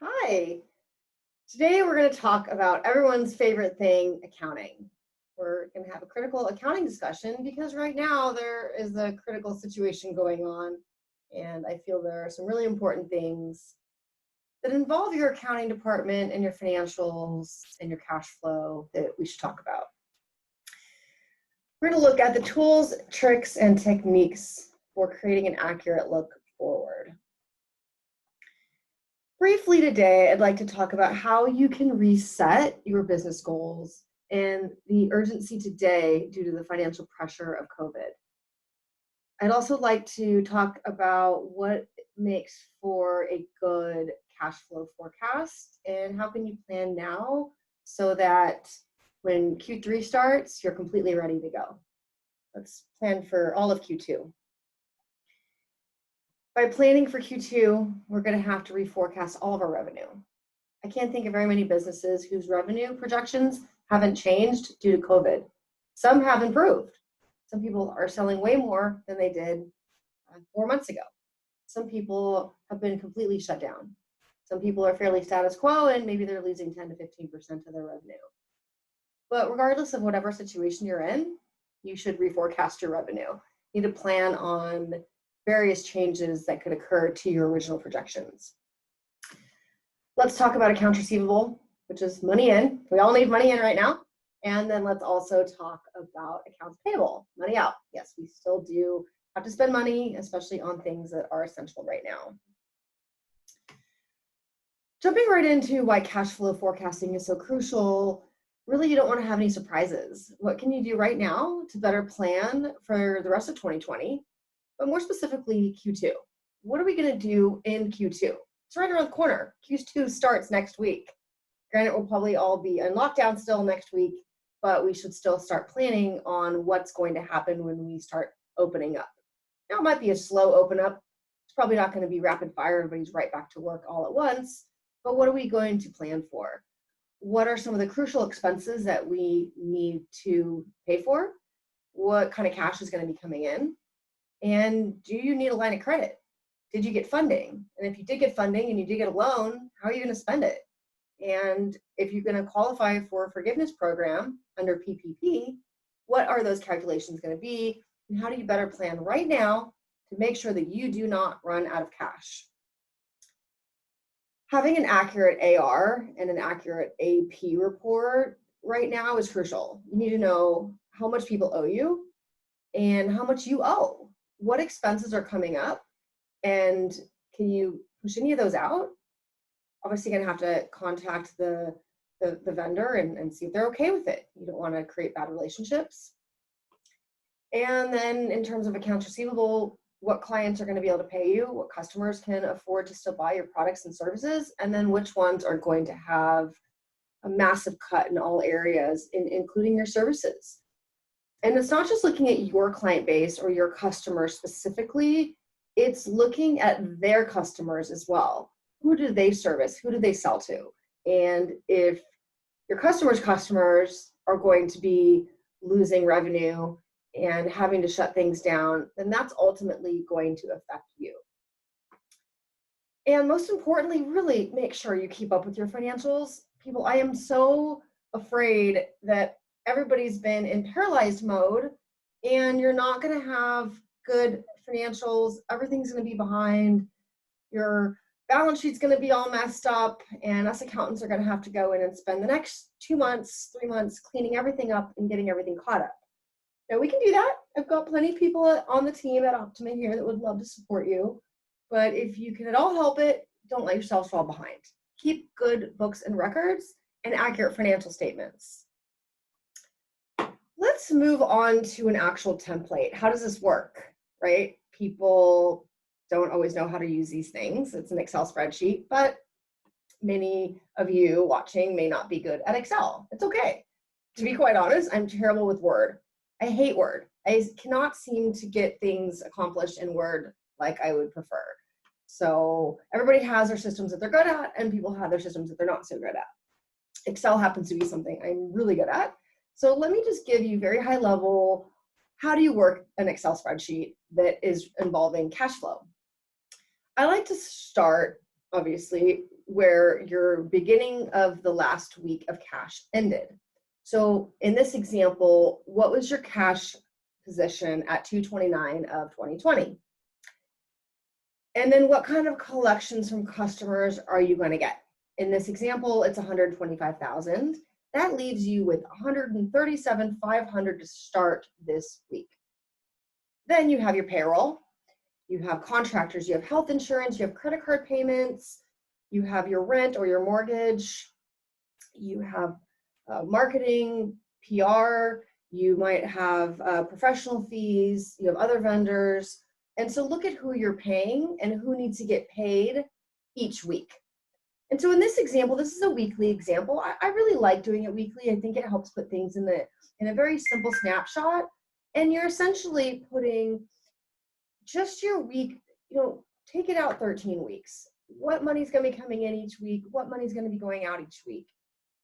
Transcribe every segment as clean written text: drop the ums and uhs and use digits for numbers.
Hi. Today we're going to talk about everyone's favorite thing, accounting. We're going to have a critical accounting discussion because right now there is a critical situation going on, and I feel there are some really important things that involve your accounting department and your financials and your cash flow that we should talk about. We're going to look at the tools, tricks, and techniques for creating an accurate look forward. Briefly today, I'd like to talk about how you can reset your business goals and the urgency today due to the financial pressure of COVID. I'd also like to talk about what makes for a good cash flow forecast and how can you plan now so that when Q3 starts, you're completely ready to go. Let's plan for all of Q2. By planning for Q2, we're going to have to reforecast all of our revenue. I can't think of very many businesses whose revenue projections haven't changed due to COVID. Some have improved. Some people are selling way more than they did 4 months ago. Some people have been completely shut down. Some people are fairly status quo and maybe they're losing 10 to 15% of their revenue. But regardless of whatever situation you're in, you should reforecast your revenue. You need to plan on various changes that could occur to your original projections. Let's talk about accounts receivable, which is money in. We all need money in right now. And then let's also talk about accounts payable, money out. Yes, we still do have to spend money, especially on things that are essential right now. Jumping right into why cash flow forecasting is so crucial, really you don't want to have any surprises. What can you do right now to better plan for the rest of 2020? But more specifically, Q2. What are we going to do in Q2? It's right around the corner. Q2 starts next week. Granted, we'll probably all be in lockdown still next week, but we should still start planning on what's going to happen when we start opening up. Now, it might be a slow open up. It's probably not going to be rapid fire. Everybody's right back to work all at once. But what are we going to plan for? What are some of the crucial expenses that we need to pay for? What kind of cash is going to be coming in? And do you need a line of credit? Did you get funding? And if you did get funding and you did get a loan, how are you going to spend it? And if you're going to qualify for a forgiveness program under PPP, what are those calculations going to be? And how do you better plan right now to make sure that you do not run out of cash? Having an accurate AR and an accurate AP report right now is crucial. You need to know how much people owe you and how much you owe. What expenses are coming up, and can you push any of those out? Obviously, you're going to have to contact the vendor and see if they're okay with it. You don't want to create bad relationships. And then in terms of accounts receivable, what clients are going to be able to pay you, what customers can afford to still buy your products and services, and then which ones are going to have a massive cut in all areas, including your services. And it's not just looking at your client base or your customers specifically, it's looking at their customers as well. Who do they service? Who do they sell to? And if your customers are going to be losing revenue and having to shut things down, then that's ultimately going to affect you. And most importantly, really make sure you keep up with your financials. People, I am so afraid that everybody's been in paralyzed mode and you're not going to have good financials. Everything's going to be behind. Your balance sheet's going to be all messed up, and us accountants are going to have to go in and spend the next 2 months, 3 months cleaning everything up and getting everything caught up. Now, we can do that. I've got plenty of people on the team at Optima here that would love to support you. But if you can at all help it, don't let yourself fall behind. Keep good books and records and accurate financial statements. Let's move on to an actual template. How does this work, right? People don't always know how to use these things. It's an Excel spreadsheet, but many of you watching may not be good at Excel. It's okay. To be quite honest, I'm terrible with Word. I hate Word. I cannot seem to get things accomplished in Word like I would prefer. So everybody has their systems that they're good at, and people have their systems that they're not so good at. Excel happens to be something I'm really good at. So let me just give you very high level, how do you work an Excel spreadsheet that is involving cash flow? I like to start obviously, where your beginning of the last week of cash ended. So in this example, what was your cash position at 2/29 of 2020? And then what kind of collections from customers are you going to get? In this example, it's 125,000. That leaves you with 137,500 to start this week. Then you have your payroll, you have contractors, you have health insurance, you have credit card payments, you have your rent or your mortgage, you have marketing, PR, you might have professional fees, you have other vendors. And so look at who you're paying and who needs to get paid each week. And so in this example, this is a weekly example. I really like doing it weekly. I think it helps put things in a very simple snapshot. And you're essentially putting just your week, take it out 13 weeks. What money's going to be coming in each week? What money's going to be going out each week?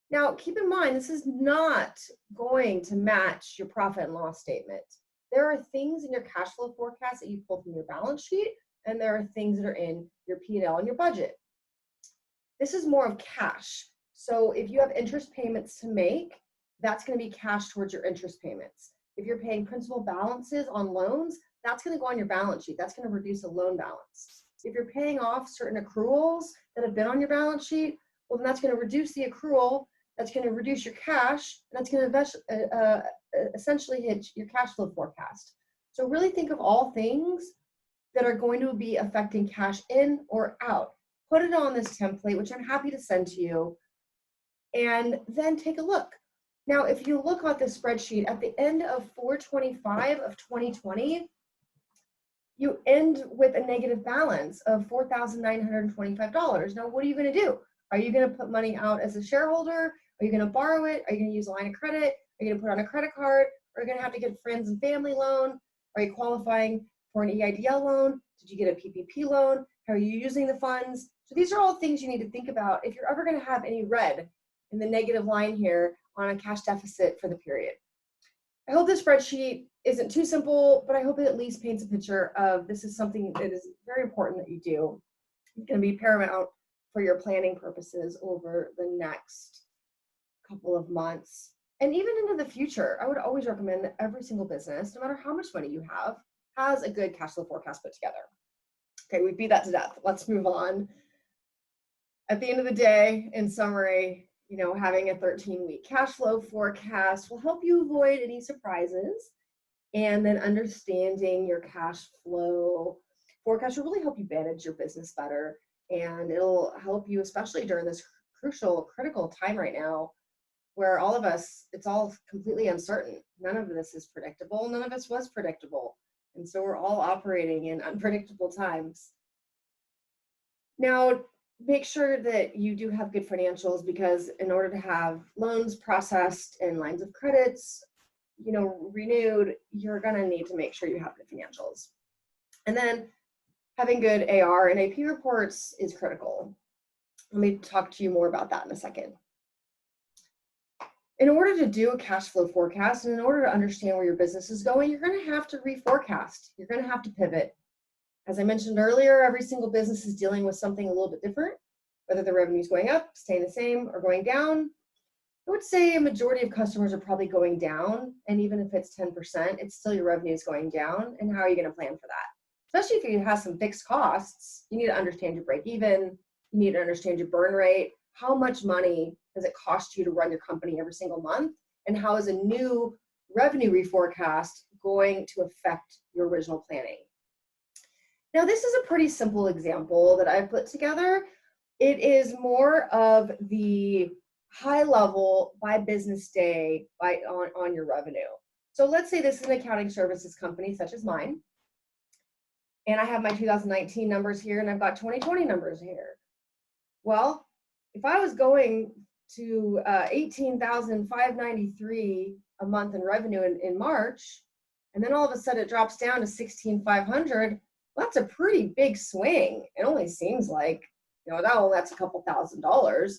Now, keep in mind, this is not going to match your profit and loss statement. There are things in your cash flow forecast that you pull from your balance sheet, and there are things that are in your P&L and your budget. This is more of cash. So if you have interest payments to make, that's going to be cash towards your interest payments. If you're paying principal balances on loans, that's going to go on your balance sheet. That's going to reduce a loan balance. If you're paying off certain accruals that have been on your balance sheet, well, then that's going to reduce the accrual. That's going to reduce your cash, and that's going to essentially hit your cash flow forecast. So really think of all things that are going to be affecting cash in or out. Put it on this template, which I'm happy to send to you, and then take a look. Now, if you look at the spreadsheet, at the end of 4/25 of 2020, you end with a negative balance of $4,925. Now, what are you going to do? Are you going to put money out as a shareholder? Are you going to borrow it? Are you going to use a line of credit? Are you going to put it on a credit card? Are you going to have to get a friends and family loan? Are you qualifying for an EIDL loan? Did you get a PPP loan? How are you using the funds? So these are all things you need to think about if you're ever going to have any red in the negative line here on a cash deficit for the period. I hope this spreadsheet isn't too simple, but I hope it at least paints a picture of this is something that is very important that you do. It's going to be paramount for your planning purposes over the next couple of months and even into the future. I would always recommend that every single business, no matter how much money you have, has a good cash flow forecast put together. Okay, we beat that to death. Let's move on. At the end of the day, in summary, having a 13-week cash flow forecast will help you avoid any surprises. And then understanding your cash flow forecast will really help you manage your business better. And it'll help you, especially during this critical time right now, where all of us, it's all completely uncertain. None of this is predictable. None of this was predictable. And so we're all operating in unpredictable times. Now, make sure that you do have good financials, because in order to have loans processed and lines of credits, renewed, you're going to need to make sure you have good financials. And then having good AR and AP reports is critical. Let me talk to you more about that in a second. In order to do a cash flow forecast and in order to understand where your business is going, you're going to have to reforecast. You're going to have to pivot. As I mentioned earlier, every single business is dealing with something a little bit different, whether the revenue is going up, staying the same, or going down. I would say a majority of customers are probably going down, and even if it's 10%, it's still your revenue is going down, and how are you going to plan for that? Especially if you have some fixed costs, you need to understand your break even, you need to understand your burn rate, how much money does it cost you to run your company every single month, and how is a new revenue reforecast going to affect your original planning? Now, this is a pretty simple example that I've put together. It is more of the high level by business day on your revenue. So let's say this is an accounting services company such as mine, and I have my 2019 numbers here and I've got 2020 numbers here. Well, if I was going to 18,593 a month in revenue in March, and then all of a sudden it drops down to 16,500, well, that's a pretty big swing. It only seems like, that's a couple $1,000,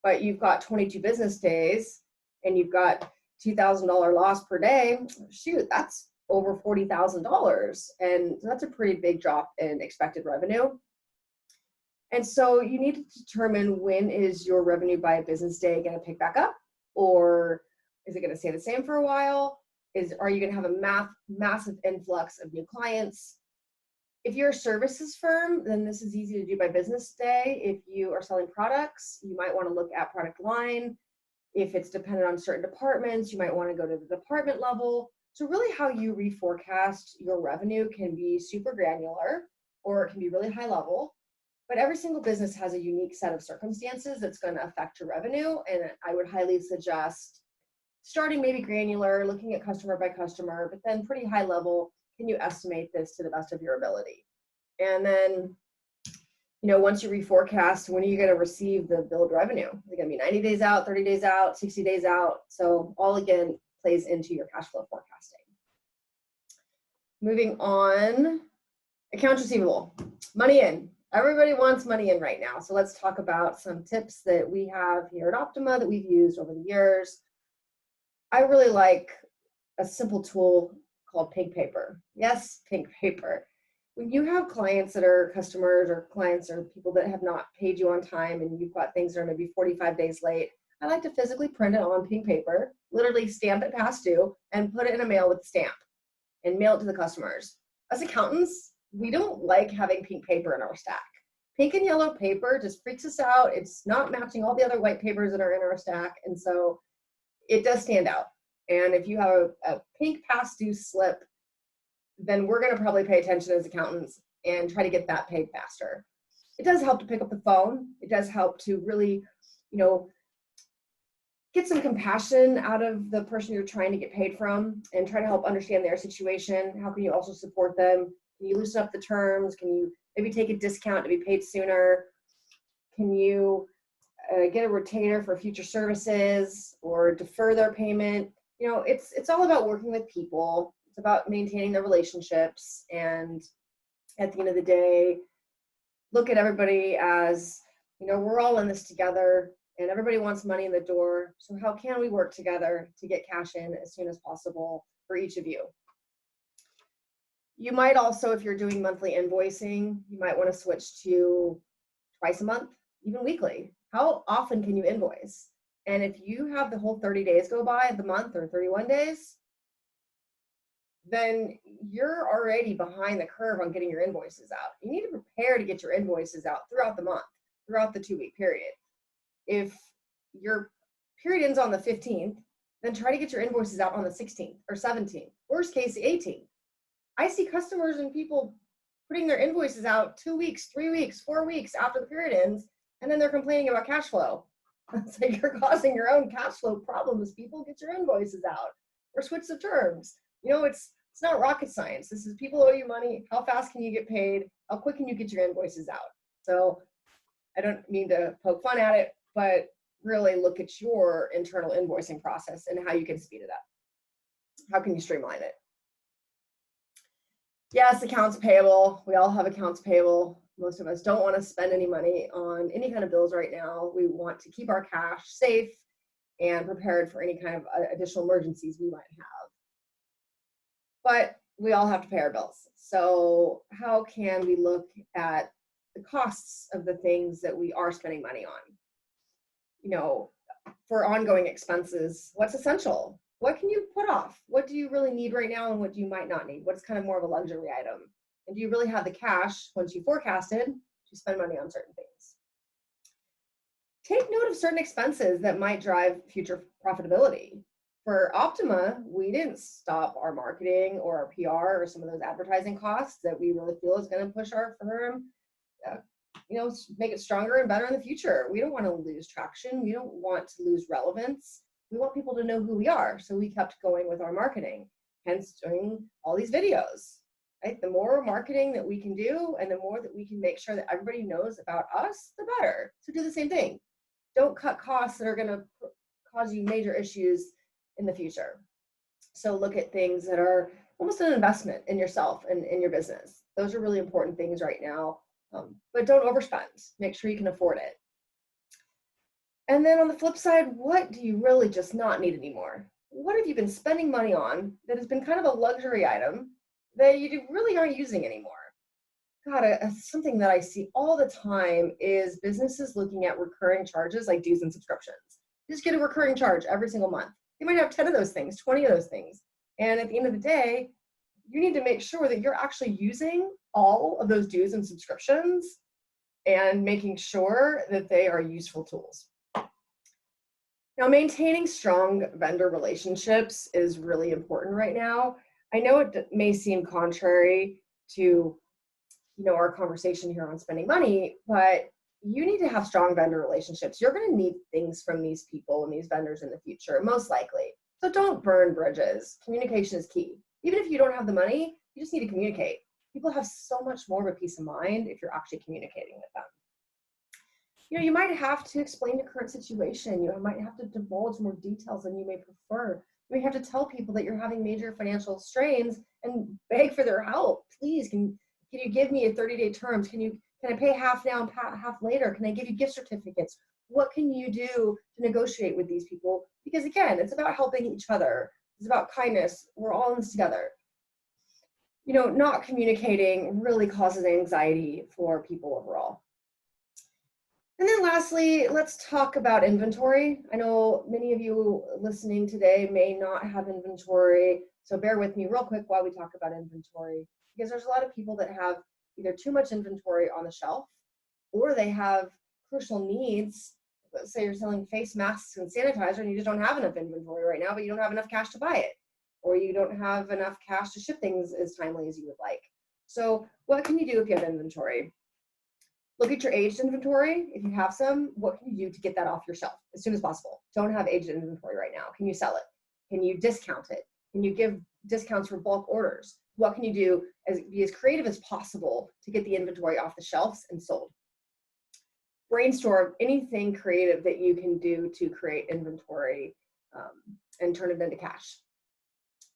but you've got 22 business days and you've got $2,000 loss per day. Shoot, that's over $40,000. And that's a pretty big drop in expected revenue. And so you need to determine, when is your revenue by a business day going to pick back up? Or is it going to stay the same for a while? Are you going to have a massive influx of new clients? If you're a services firm, then this is easy to do by business day. If you are selling products, you might want to look at product line. If it's dependent on certain departments, you might want to go to the department level. So really, how you reforecast your revenue can be super granular, or it can be really high level. But every single business has a unique set of circumstances that's going to affect your revenue. And I would highly suggest starting maybe granular, looking at customer by customer, but then pretty high level, can you estimate this to the best of your ability? And then, once you reforecast, when are you going to receive the billed revenue? Is it going to be 90 days out, 30 days out, 60 days out? So all, again, plays into your cash flow forecasting. Moving on, accounts receivable, money in. Everybody wants money in right now. So let's talk about some tips that we have here at Optima that we've used over the years. I really like a simple tool called Pink Paper. Yes, Pink Paper. When you have clients that are customers, or clients or people that have not paid you on time, and you've got things that are maybe 45 days late, I like to physically print it on Pink Paper, literally stamp it past due, and put it in a mail with a stamp and mail it to the customers. As accountants, we don't like having pink paper in our stack. Pink and yellow paper just freaks us out. It's not matching all the other white papers that are in our stack. And so it does stand out. And if you have a pink past due slip, then we're going to probably pay attention as accountants and try to get that paid faster. It does help to pick up the phone. It does help to really, get some compassion out of the person you're trying to get paid from, and try to help understand their situation. How can you also support them? Can you loosen up the terms? Can you maybe take a discount to be paid sooner? Can you get a retainer for future services, or defer their payment? It's all about working with people. It's about maintaining the relationships. And at the end of the day, look at everybody as, we're all in this together, and everybody wants money in the door. So how can we work together to get cash in as soon as possible for each of you? You might also, if you're doing monthly invoicing, you might want to switch to twice a month, even weekly. How often can you invoice? And if you have the whole 30 days go by of the month, or 31 days, then you're already behind the curve on getting your invoices out. You need to prepare to get your invoices out throughout the month, throughout the 2-week period. If your period ends on the 15th, then try to get your invoices out on the 16th or 17th, worst case, the 18th. I see customers and people putting their invoices out 2 weeks, 3 weeks, 4 weeks after the period ends, and then they're complaining about cash flow. It's like you're causing your own cash flow problems. People, get your invoices out, or switch the terms. It's not rocket science. This is, people owe you money. How fast can you get paid? How quick can you get your invoices out? So I don't mean to poke fun at it, but really look at your internal invoicing process and how you can speed it up. How can you streamline it? Yes, accounts payable. We all have accounts payable. Most of us don't want to spend any money on any kind of bills right now. We want to keep our cash safe and prepared for any kind of additional emergencies we might have. But we all have to pay our bills. So how can we look at the costs of the things that we are spending money on? For ongoing expenses, what's essential? What can you put off? What do you really need right now, and what do you might not need? What's kind of more of a luxury item? And do you really have the cash, once you forecasted, to spend money on certain things? Take note of certain expenses that might drive future profitability. For Optima, we didn't stop our marketing or our PR or some of those advertising costs that we really feel is going to push our firm, make it stronger and better in the future. We don't want to lose traction. We don't want to lose relevance. We want people to know who we are. So we kept going with our marketing, hence doing all these videos. Right? The more marketing that we can do, and the more that we can make sure that everybody knows about us, the better. So do the same thing. Don't cut costs that are going to cause you major issues in the future. So look at things that are almost an investment in yourself and in your business. Those are really important things right now. But don't overspend. Make sure you can afford it. And then on the flip side, what do you really just not need anymore? What have you been spending money on that has been kind of a luxury item that you really aren't using anymore? God, something that I see all the time is businesses looking at recurring charges like dues and subscriptions. You just get a recurring charge every single month. You might have 10 of those things, 20 of those things. And at the end of the day, you need to make sure that you're actually using all of those dues and subscriptions and making sure that they are useful tools. Now, maintaining strong vendor relationships is really important right now. I know it may seem contrary to our conversation here on spending money, but you need to have strong vendor relationships. You're going to need things from these people and these vendors in the future, most likely. So don't burn bridges. Communication is key. Even if you don't have the money, you just need to communicate. People have so much more of a peace of mind if you're actually communicating with them. You might have to explain the current situation. You might have to divulge more details than you may prefer. You may have to tell people that you're having major financial strains and beg for their help. Please, can you give me a 30-day terms? Can I pay half now and half later? Can I give you gift certificates? What can you do to negotiate with these people? Because again, it's about helping each other. It's about kindness. We're all in this together. Not communicating really causes anxiety for people overall. And then lastly, let's talk about inventory. I know many of you listening today may not have inventory, so bear with me real quick while we talk about inventory, because there's a lot of people that have either too much inventory on the shelf, or they have crucial needs. Let's say you're selling face masks and sanitizer and you just don't have enough inventory right now, but you don't have enough cash to buy it, or you don't have enough cash to ship things as timely as you would like. So what can you do if you have inventory? Look at your aged inventory. If you have some, what can you do to get that off your shelf as soon as possible? Don't have aged inventory right now. Can you sell it? Can you discount it? Can you give discounts for bulk orders? What can you do be as creative as possible to get the inventory off the shelves and sold? Brainstorm anything creative that you can do to create inventory and turn it into cash.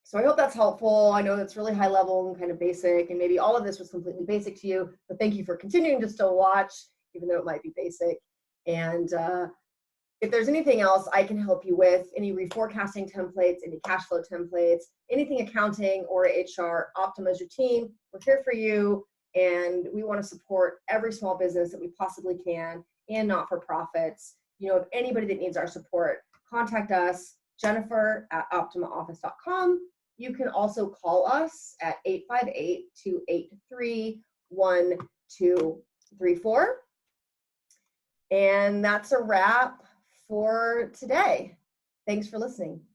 So I hope that's helpful. I know that's really high level and kind of basic, and maybe all of this was completely basic to you, but thank you for continuing to still watch, even though it might be basic. And if there's anything else I can help you with, any reforecasting templates, any cash flow templates, anything accounting or HR, Optima is your team. We're here for you, and we want to support every small business that we possibly can, and not-for-profits. If anybody that needs our support, contact us, Jennifer@optimaoffice.com. You can also call us at 858-283-1234. And that's a wrap for today. Thanks for listening.